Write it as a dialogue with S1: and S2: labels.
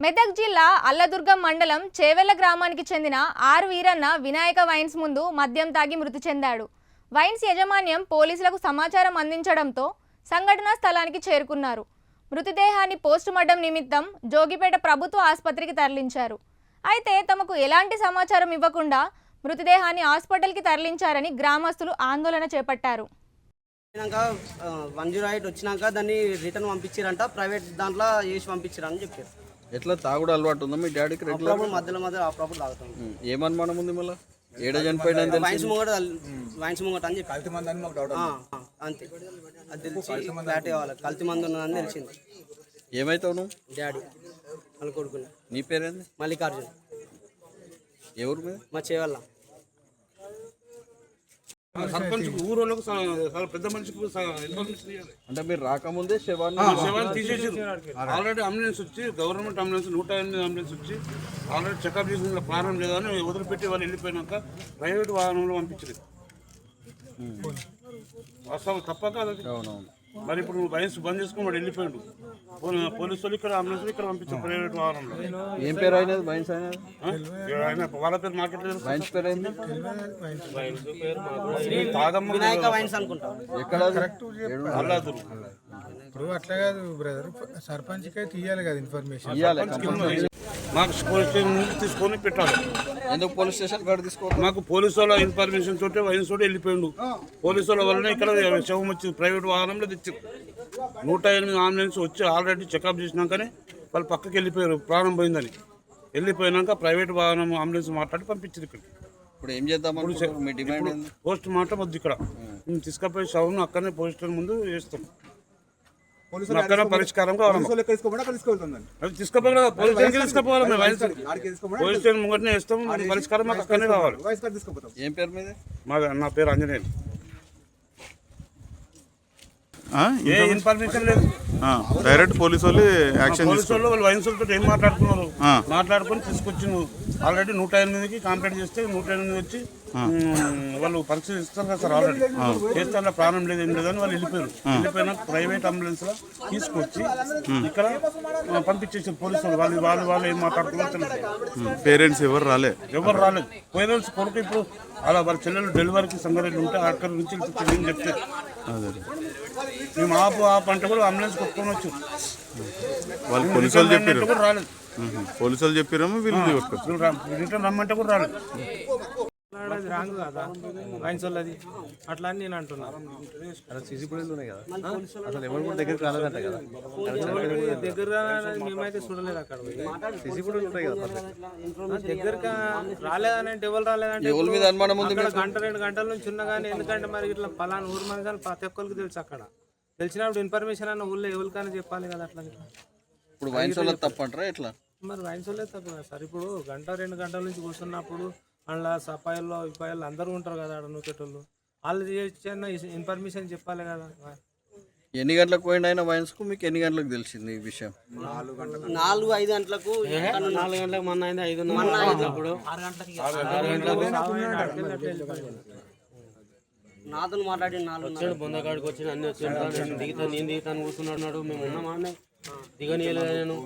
S1: మెదక్ జిల్లా అల్లదుర్గం మండలం చేవెళ్ల గ్రామానికి చెందిన ఆర్ వీరన్న వినాయక వైన్స్ ముందు మద్యం తాగి మృతి చెందాడు. వైన్స్ యజమాన్యం పోలీసులకు సమాచారం అందించడంతో సంఘటనా స్థలానికి చేరుకున్నారు. మృతదేహాన్ని పోస్టుమార్టం నిమిత్తం జోగిపేట ప్రభుత్వ ఆసుపత్రికి తరలించారు. అయితే తమకు ఎలాంటి సమాచారం ఇవ్వకుండా మృతదేహాన్ని హాస్పిటల్కి తరలించారని గ్రామస్తులు ఆందోళన చేపట్టారు.
S2: 108 వచ్చినాక దాన్ని రిటర్న్ పంపించారంట, ప్రైవేట్ దాంట్లో వేసి పంపించారని చెప్పారు.
S3: ఎట్లా తాగుడు అలవాటు ఉందా మీ డాడీకి? రెగ్యులర్
S2: మధ్యలో అప్పుడప్పుడు తాగుతాం.
S3: ఏమనుమానం ఉంది మళ్ళీ? ఏడ చనిపోయాడు?
S2: వైన్స్ ముంగట అని చెప్పి అంతే, అది తెలిసి ఫ్లాట్ కావాలి, కల్తీ మంది ఉన్నదని తెలిసింది.
S3: ఏమైతావు నువ్వు?
S2: డాడీ వాళ్ళ కొడుకుని.
S3: నీ పేరేంది?
S2: మల్లికార్జున్.
S3: ఎవరు మీద?
S2: మా చేవల్ల
S4: సర్పంచ్ ఊరోళ్ళకు పెద్ద మనిషికి ఇన్ఫర్మేషన్ ఇవ్వాలి.
S3: అంటే మీరు రాకముందే శవాన్ని
S4: తీసేసారు. ఆల్రెడీ అంబులెన్స్ వచ్చి, గవర్నమెంట్ అంబులెన్స్ 108 అంబులెన్స్ వచ్చి ఆల్రెడీ చెకప్ చేసిన ప్రారంభం లేదని వదిలిపెట్టి వాళ్ళు వెళ్ళిపోయినాక ప్రైవేట్ వాహనంలో పంపించారు. వాస్తవం తప్పక అది.
S3: అవునవును.
S4: మరి ఇప్పుడు వైన్స్ బంద్ చేసుకుని వాడు వెళ్ళిపోయాడు. పోలీసు వాళ్ళు ఇక్కడ అంబులెన్స్ ఇక్కడ పంపించారు ప్రైవేట్ వాహనంలో.
S3: ఏం పేరు అయినది? వైన్స్ అయినది?
S4: వాళ్ళ పేరు మార్కెట్
S3: వైన్స్ పేరు అయింది
S2: వినాయక వైన్స్ అనుకుంటా.
S3: ఎక్కడ?
S4: అల్లాదురు.
S5: ఇప్పుడు అట్లా కాదు బ్రదర్, సర్పంచ్కి అయితే ఇవ్వాలి కదా ఇన్ఫర్మేషన్.
S4: మాకు పోలీస్ స్టేషన్ నుంచి తీసుకొని పెట్టాలి.
S3: ఎందుకు పోలీస్ స్టేషన్ కాడ తీసుకోవాలి?
S4: మాకు పోలీసు వాళ్ళ ఇన్ఫర్మేషన్ తోటే వైన్స్ తోటి వెళ్ళిపోయిండు. పోలీసు వాళ్ళ వల్లనే ఇక్కడ శవం వచ్చి ప్రైవేట్ వాహనంలో తెచ్చారు. 108 అంబులెన్స్ వచ్చి ఆల్రెడీ చెకప్ చేసినాకనే వాళ్ళు పక్కకి వెళ్ళిపోయారు, ప్రాణం పోయిందని. వెళ్ళిపోయినాక ప్రైవేట్ వాహనం అంబులెన్స్ మాట్లాడి పంపించారు ఇక్కడ.
S3: ఇప్పుడు ఏం చేద్దాం? మీ డిమాండ్ ఏంది?
S4: పోస్ట్ మార్టం వద్దు ఇక్కడ, మేము తీసుకుపోయి శవం అక్కడనే పోలీస్ స్టేషన్ ముందు వేస్తాం. అక్కడ పరిష్కారం కావాలి. అది తీసుకుపోయి పోలీస్ స్టేషన్కి తీసుకుపోవాలి. మేము పోలీస్ స్టేషన్ ముంగటనే వేస్తాం. పరిష్కారం మాకు అక్కడనే కావాలి.
S3: ఏం పేరు మీద?
S4: నా పేరు ఆంజనేయులు. ఏ ఇన్ఫర్మేషన్ లేదు.
S6: డైరెక్ట్ పోలీసు వాళ్ళు యాక్షన్
S4: పోలీసు వాళ్ళు వైన్స్ వాళ్ళతో ఏం మాట్లాడుకున్నారు, మాట్లాడుకొని తీసుకొచ్చిండు. ఆల్రెడీ 108కి కంప్లైంట్ చేస్తే 108 వచ్చి వాళ్ళు పరీక్ష ఇస్తారు కదా సార్, ఆల్రెడీ చేస్తే అలా ప్రాణం లేదు ఏం లేదని వాళ్ళు వెళ్ళిపోయారు. వెళ్ళిపోయినా ప్రైవేట్ అంబులెన్స్ లో తీసుకొచ్చి ఇక్కడ పంపించేసారు పోలీసు వాళ్ళు. వాళ్ళు ఏం మాట్లాడుతున్నారు?
S6: పేరెంట్స్ ఎవరు రాలేదు.
S4: పేరెంట్స్ కొడుకు ఇప్పుడు అలా వాళ్ళ చెల్లెలు డెలివరీకి సంగారెడ్డి ఉంటే అక్కడ నుంచి నేను చెప్తే మేము ఆపు అంటే కూడా అంబులెన్స్ కొట్టుకొని వచ్చు.
S6: వాళ్ళు పోలీసు వాళ్ళు చెప్పారు
S4: కూడా రాలేదు.
S6: పోలీసు వాళ్ళు చెప్పారేమో వీళ్ళు
S4: రిటర్న్ రమ్మంటే కూడా రాలేదు.
S5: రాంగ్ కదా వైన్స్ వాళ్ళది అట్లా అని నేను అంటున్నాను. దగ్గర మేమైతే చూడలేదు అక్కడ. దగ్గరగా రాలేదనంటే ఎవరు రాలేదంటే గంట 2 గంటల నుంచి ఉన్నా కానీ, ఎందుకంటే మరి ఇట్లా పలానా ఊరు మంది అని ప్రతి ఒక్కరికి తెలుసు. అక్కడ తెలిసినప్పుడు ఇన్ఫర్మేషన్ అన్న ఊళ్ళో ఎవరికైనా చెప్పాలి కదా. అట్లా
S3: ఇప్పుడు వైన్స్ వాళ్ళది తప్పంటారా ఎట్లా?
S5: మరి వైన్స్ వాళ్ళే తప్పు కదా సార్. ఇప్పుడు గంట 2 గంటల నుంచి కూర్చున్నప్పుడు అందులో సపాయిల్లో ఇపాయిల్లో అందరూ ఉంటారు కదా ఆడ నూకేటోళ్ళు. వాళ్ళు చేసిన ఇన్ఫర్మేషన్ చెప్పాలి కదా.
S3: ఎన్ని గంటలకు పోయింది ఆయన వైన్స్కు? మీకు ఎన్ని గంటలకు తెలిసింది ఈ విషయం?
S2: 4-5 గంటలకు.
S5: 4 గంటలకు మొన్న అయింది, 5
S2: నాతో మాట్లాడి 4
S5: బొందగాడికి వచ్చి అన్ని వచ్చి దిగుతాను కూర్చున్నాడు. మేము ఉన్నామా దిగనీయలేదు నేను.